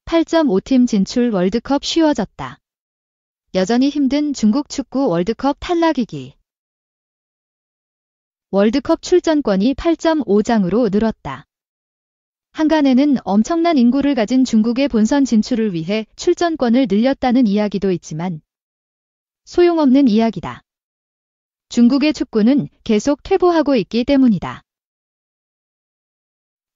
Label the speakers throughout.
Speaker 1: 8.5팀 진출 월드컵 쉬워졌다. 여전히 힘든 중국 축구 월드컵 탈락위기. 월드컵 출전권이 8.5장으로 늘었다. 한간에는 엄청난 인구를 가진 중국의 본선 진출을 위해 출전권을 늘렸다는 이야기도 있지만 소용없는 이야기다. 중국의 축구는 계속 퇴보하고 있기 때문이다.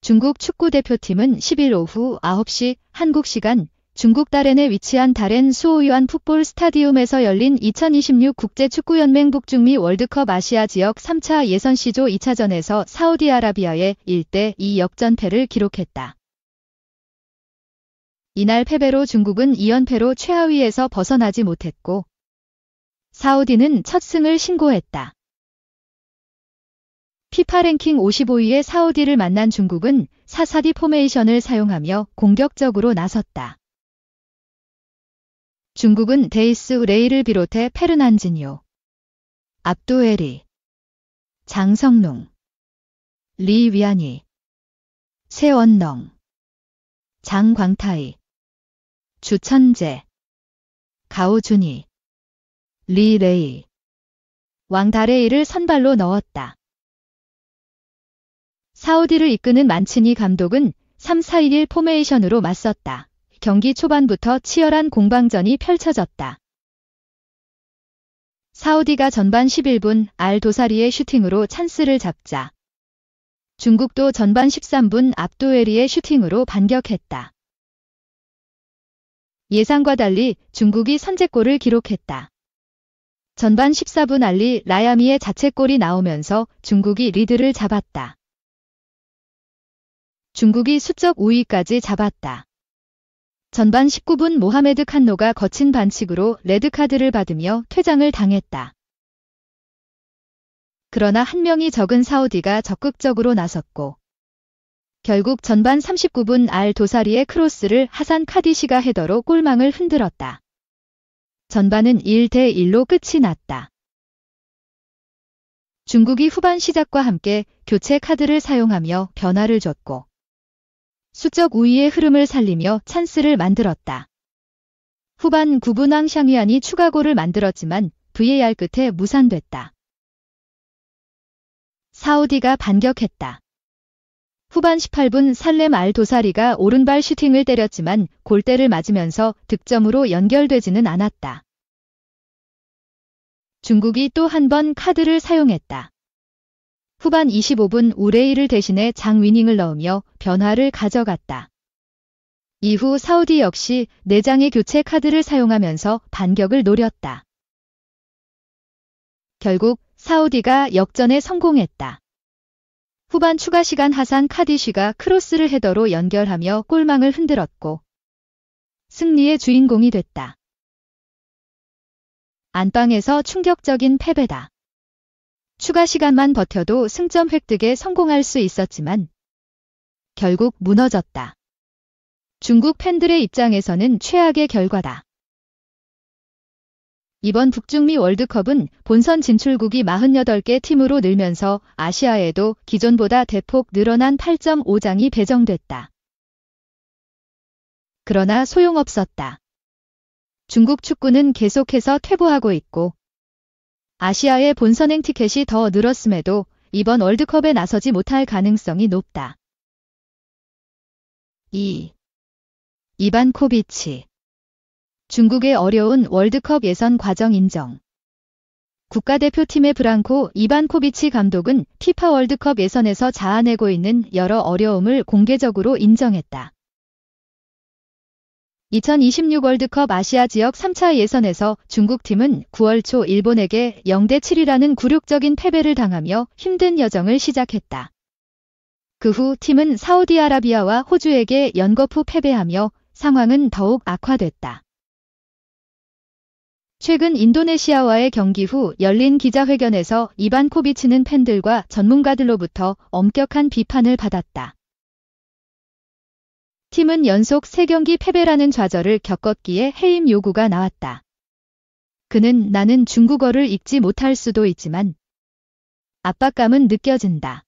Speaker 1: 중국 축구대표팀은 10일 오후 9시 한국 시간 중국 다롄에 위치한 다롄 수오유안 풋볼 스타디움에서 열린 2026 국제축구연맹 북중미 월드컵 아시아 지역 3차 예선 C조 2차전에서 사우디아라비아의 1대2 역전패를 기록했다. 이날 패배로 중국은 2연패로 최하위에서 벗어나지 못했고 사우디는 첫 승을 신고했다. 피파 랭킹 55위의 사우디를 만난 중국은 4-4-2 포메이션을 사용하며 공격적으로 나섰다. 중국은 데이스 레이를 비롯해 페르난지뇨, 압두에리, 장성농, 리 위안이, 세원렁, 장광타이, 주천재, 가오준이, 리 레이, 왕다레이를 선발로 넣었다. 사우디를 이끄는 만치니 감독은 3-4-1 포메이션으로 맞섰다. 경기 초반부터 치열한 공방전이 펼쳐졌다. 사우디가 전반 11분 알 도사리의 슈팅으로 찬스를 잡자 중국도 전반 13분 압두에리의 슈팅으로 반격했다. 예상과 달리 중국이 선제골을 기록했다. 전반 14분 알리 라야미의 자책골이 나오면서 중국이 리드를 잡았다. 중국이 수적 우위까지 잡았다. 전반 19분 모하메드 칸노가 거친 반칙으로 레드카드를 받으며 퇴장을 당했다. 그러나 한 명이 적은 사우디가 적극적으로 나섰고 결국 전반 39분 알 도사리의 크로스를 하산 카디시가 헤더로 골망을 흔들었다. 전반은 1대1로 끝이 났다. 중국이 후반 시작과 함께 교체 카드를 사용하며 변화를 줬고 수적 우위의 흐름을 살리며 찬스를 만들었다. 후반 9분 앙샹위안이 추가골을 만들었지만 VAR 끝에 무산됐다. 사우디가 반격했다. 후반 18분 살렘 알 도사리가 오른발 슈팅을 때렸지만 골대를 맞으면서 득점으로 연결되지는 않았다. 중국이 또 한 번 카드를 사용했다. 후반 25분 우레이를 대신해 장위닝을 넣으며 변화를 가져갔다. 이후 사우디 역시 4장의 교체 카드를 사용하면서 반격을 노렸다. 결국 사우디가 역전에 성공했다. 후반 추가 시간 하산 카디쉬가 크로스를 헤더로 연결하며 골망을 흔들었고 승리의 주인공이 됐다. 안방에서 충격적인 패배다. 추가 시간만 버텨도 승점 획득에 성공할 수 있었지만 결국 무너졌다. 중국 팬들의 입장에서는 최악의 결과다. 이번 북중미 월드컵은 본선 진출국이 48개 팀으로 늘면서 아시아에도 기존보다 대폭 늘어난 8.5장이 배정됐다. 그러나 소용없었다. 중국 축구는 계속해서 퇴보하고 있고 아시아의 본선행 티켓이 더 늘었음에도 이번 월드컵에 나서지 못할 가능성이 높다. 2. 이반코비치. 중국의 어려운 월드컵 예선 과정 인정. 국가대표팀의 브랑코 이반코비치 감독은 피파 월드컵 예선에서 자아내고 있는 여러 어려움을 공개적으로 인정했다. 2026 월드컵 아시아 지역 3차 예선에서 중국팀은 9월 초 일본에게 0대7이라는 굴욕적인 패배를 당하며 힘든 여정을 시작했다. 그 후 팀은 사우디아라비아와 호주에게 연거푸 패배하며 상황은 더욱 악화됐다. 최근 인도네시아와의 경기 후 열린 기자회견에서 이반코비치는 팬들과 전문가들로부터 엄격한 비판을 받았다. 팀은 연속 3경기 패배라는 좌절을 겪었기에 해임 요구가 나왔다. 그는 나는 중국어를 읽지 못할 수도 있지만 압박감은 느껴진다.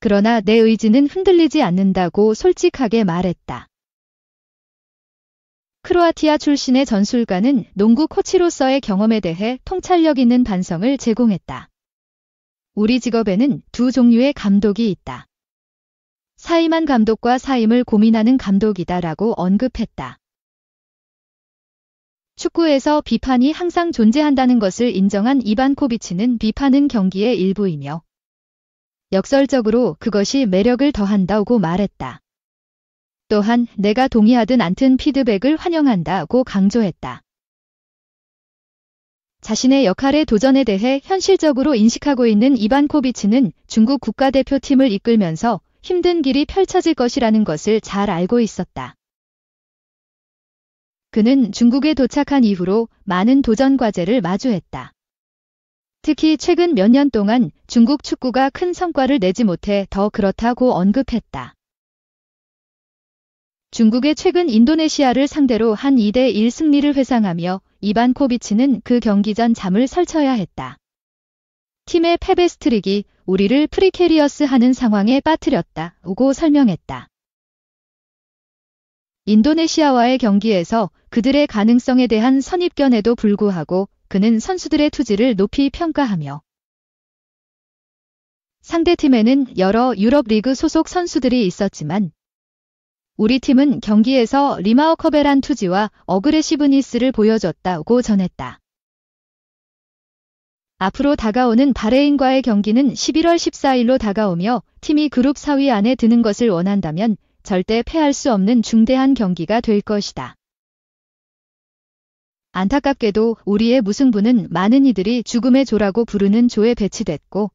Speaker 1: 그러나 내 의지는 흔들리지 않는다고 솔직하게 말했다. 크로아티아 출신의 전술가는 농구 코치로서의 경험에 대해 통찰력 있는 반성을 제공했다. 우리 직업에는 두 종류의 감독이 있다. 사임한 감독과 사임을 고민하는 감독이다라고 언급했다. 축구에서 비판이 항상 존재한다는 것을 인정한 이반코비치는 비판은 경기의 일부이며 역설적으로 그것이 매력을 더한다고 말했다. 또한 내가 동의하든 않든 피드백을 환영한다고 강조했다. 자신의 역할의 도전에 대해 현실적으로 인식하고 있는 이반코비치는 중국 국가대표팀을 이끌면서 힘든 길이 펼쳐질 것이라는 것을 잘 알고 있었다. 그는 중국에 도착한 이후로 많은 도전 과제를 마주했다. 특히 최근 몇 년 동안 중국 축구가 큰 성과를 내지 못해 더 그렇다고 언급했다. 중국의 최근 인도네시아를 상대로 한 2대1 승리를 회상하며 이반코비치는 그 경기 전 잠을 설쳐야 했다. 팀의 패배 스트릭이 우리를 프리캐리어스하는 상황에 빠뜨렸다고 설명했다. 인도네시아와의 경기에서 그들의 가능성에 대한 선입견에도 불구하고 그는 선수들의 투지를 높이 평가하며 상대팀에는 여러 유럽 리그 소속 선수들이 있었지만 우리 팀은 경기에서 리마어커벨한 투지와 어그레시브니스를 보여줬다고 전했다. 앞으로 다가오는 바레인과의 경기는 11월 14일로 다가오며 팀이 그룹 4위 안에 드는 것을 원한다면 절대 패할 수 없는 중대한 경기가 될 것이다. 안타깝게도 우리의 무승부는 많은 이들이 죽음의 조라고 부르는 조에 배치됐고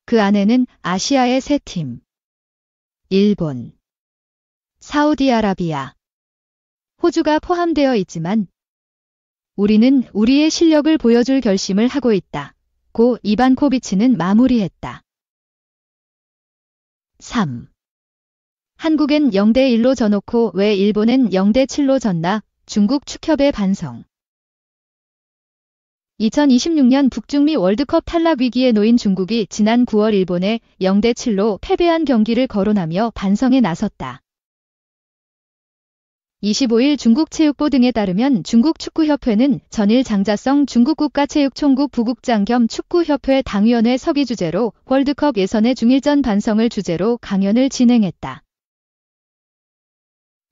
Speaker 1: 그 안에는 아시아의 세 팀, 일본, 사우디아라비아, 호주가 포함되어 있지만 우리는 우리의 실력을 보여줄 결심을 하고 있다. 고 이반코비치는 마무리했다. 3. 한국엔 0대1로 져놓고 왜 일본엔 0대7로 졌나? 중국 축협의 반성. 2026년 북중미 월드컵 탈락 위기에 놓인 중국이 지난 9월 일본에 0대7로 패배한 경기를 거론하며 반성에 나섰다. 25일 중국체육보 등에 따르면 중국축구협회는 전일 장자성 중국국가체육총국 부국장 겸 축구협회 당위원회 서기 주재로 월드컵 예선의 중일전 반성을 주제로 강연을 진행했다.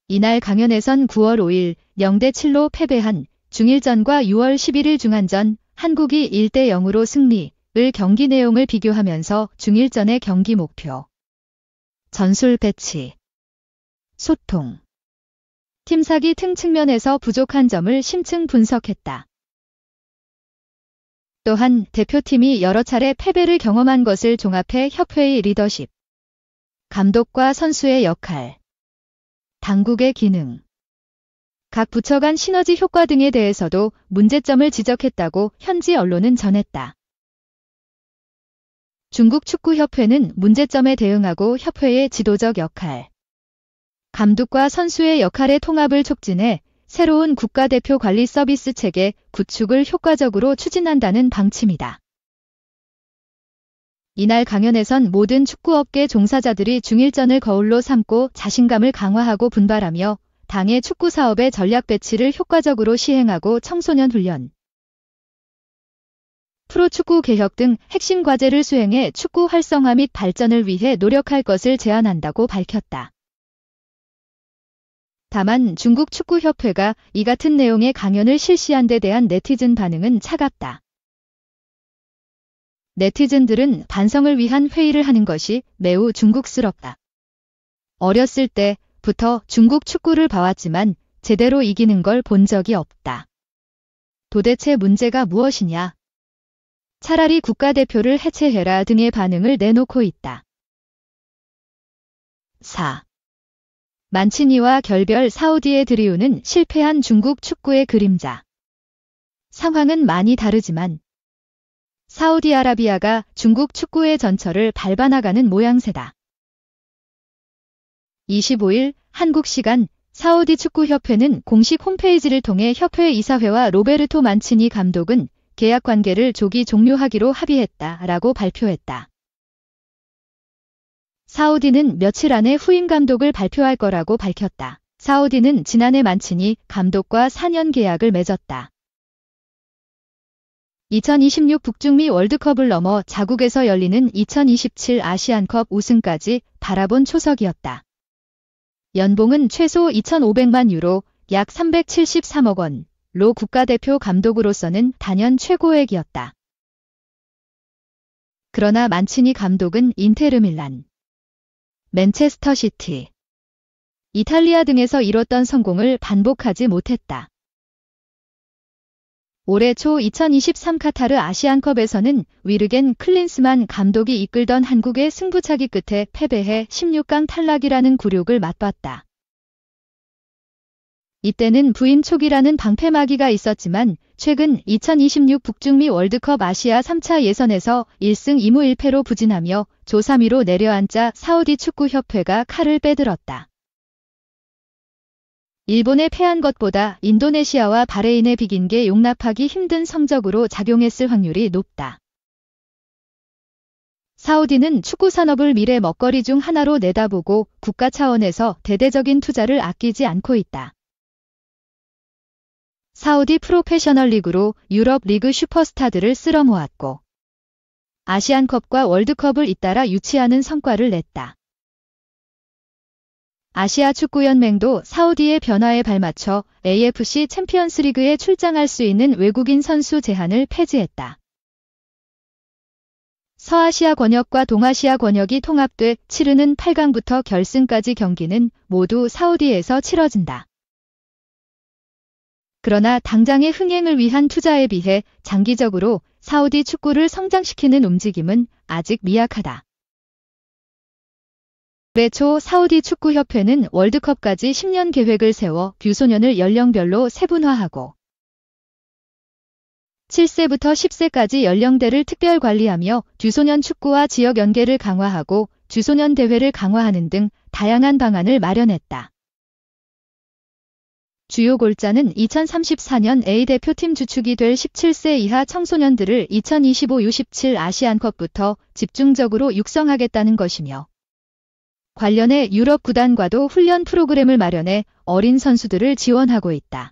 Speaker 1: 이날 강연에선 9월 5일 0대7로 패배한 중일전과 6월 11일 중한전 한국이 1대0으로 승리를 경기 내용을 비교하면서 중일전의 경기 목표, 전술 배치, 소통, 팀사기 등 측면에서 부족한 점을 심층 분석했다. 또한 대표팀이 여러 차례 패배를 경험한 것을 종합해 협회의 리더십, 감독과 선수의 역할, 당국의 기능, 각 부처 간 시너지 효과 등에 대해서도 문제점을 지적했다고 현지 언론은 전했다. 중국 축구협회는 문제점에 대응하고 협회의 지도적 역할, 감독과 선수의 역할의 통합을 촉진해 새로운 국가대표 관리 서비스 체계 구축을 효과적으로 추진한다는 방침이다. 이날 강연에선 모든 축구업계 종사자들이 중일전을 거울로 삼고 자신감을 강화하고 분발하며 당의 축구 사업의 전략 배치를 효과적으로 시행하고 청소년 훈련, 프로축구 개혁 등 핵심 과제를 수행해 축구 활성화 및 발전을 위해 노력할 것을 제안한다고 밝혔다. 다만 중국 축구협회가 이 같은 내용의 강연을 실시한 데 대한 네티즌 반응은 차갑다. 네티즌들은 반성을 위한 회의를 하는 것이 매우 중국스럽다. 어렸을 때부터 중국 축구를 봐왔지만 제대로 이기는 걸 본 적이 없다. 도대체 문제가 무엇이냐? 차라리 국가대표를 해체해라 등의 반응을 내놓고 있다. 4. 만치니와 결별 사우디의 드리우는 실패한 중국 축구의 그림자. 상황은 많이 다르지만 사우디아라비아가 중국 축구의 전철을 밟아나가는 모양새다. 25일 한국 시간 사우디 축구협회는 공식 홈페이지를 통해 협회 이사회와 로베르토 만치니 감독은 계약 관계를 조기 종료하기로 합의했다라고 발표했다. 사우디는 며칠 안에 후임 감독을 발표할 거라고 밝혔다. 사우디는 지난해 만치니 감독과 4년 계약을 맺었다. 2026 북중미 월드컵을 넘어 자국에서 열리는 2027 아시안컵 우승까지 바라본 초석이었다. 연봉은 최소 2,500만 유로, 약 373억 원로 국가대표 감독으로서는 단연 최고액이었다. 그러나 만치니 감독은 인테르밀란, 맨체스터 시티, 이탈리아 등에서 이뤘던 성공을 반복하지 못했다. 올해 초 2023 카타르 아시안컵에서는 위르겐 클린스만 감독이 이끌던 한국의 승부차기 끝에 패배해 16강 탈락이라는 굴욕을 맛봤다. 이때는 부임 초기라는 방패막이가 있었지만 최근 2026 북중미 월드컵 아시아 3차 예선에서 1승 2무 1패로 부진하며 조 3위로 내려앉자 사우디 축구협회가 칼을 빼들었다. 일본에 패한 것보다 인도네시아와 바레인에 비긴 게 용납하기 힘든 성적으로 작용했을 확률이 높다. 사우디는 축구 산업을 미래 먹거리 중 하나로 내다보고 국가 차원에서 대대적인 투자를 아끼지 않고 있다. 사우디 프로페셔널 리그로 유럽 리그 슈퍼스타들을 쓸어 모았고 아시안컵과 월드컵을 잇따라 유치하는 성과를 냈다. 아시아 축구연맹도 사우디의 변화에 발맞춰 AFC 챔피언스리그에 출장할 수 있는 외국인 선수 제한을 폐지했다. 서아시아 권역과 동아시아 권역이 통합돼 치르는 8강부터 결승까지 경기는 모두 사우디에서 치러진다. 그러나 당장의 흥행을 위한 투자에 비해 장기적으로 사우디 축구를 성장시키는 움직임은 아직 미약하다. 올해 초 사우디 축구협회는 월드컵까지 10년 계획을 세워 뷰소년을 연령별로 세분화하고 7세부터 10세까지 연령대를 특별 관리하며 듀소년 축구와 지역 연계를 강화하고 듀소년 대회를 강화하는 등 다양한 방안을 마련했다. 주요 골자는 2034년 A대표팀 주축이 될 17세 이하 청소년들을 2025 U17 아시안컵부터 집중적으로 육성하겠다는 것이며 관련해 유럽 구단과도 훈련 프로그램을 마련해 어린 선수들을 지원하고 있다.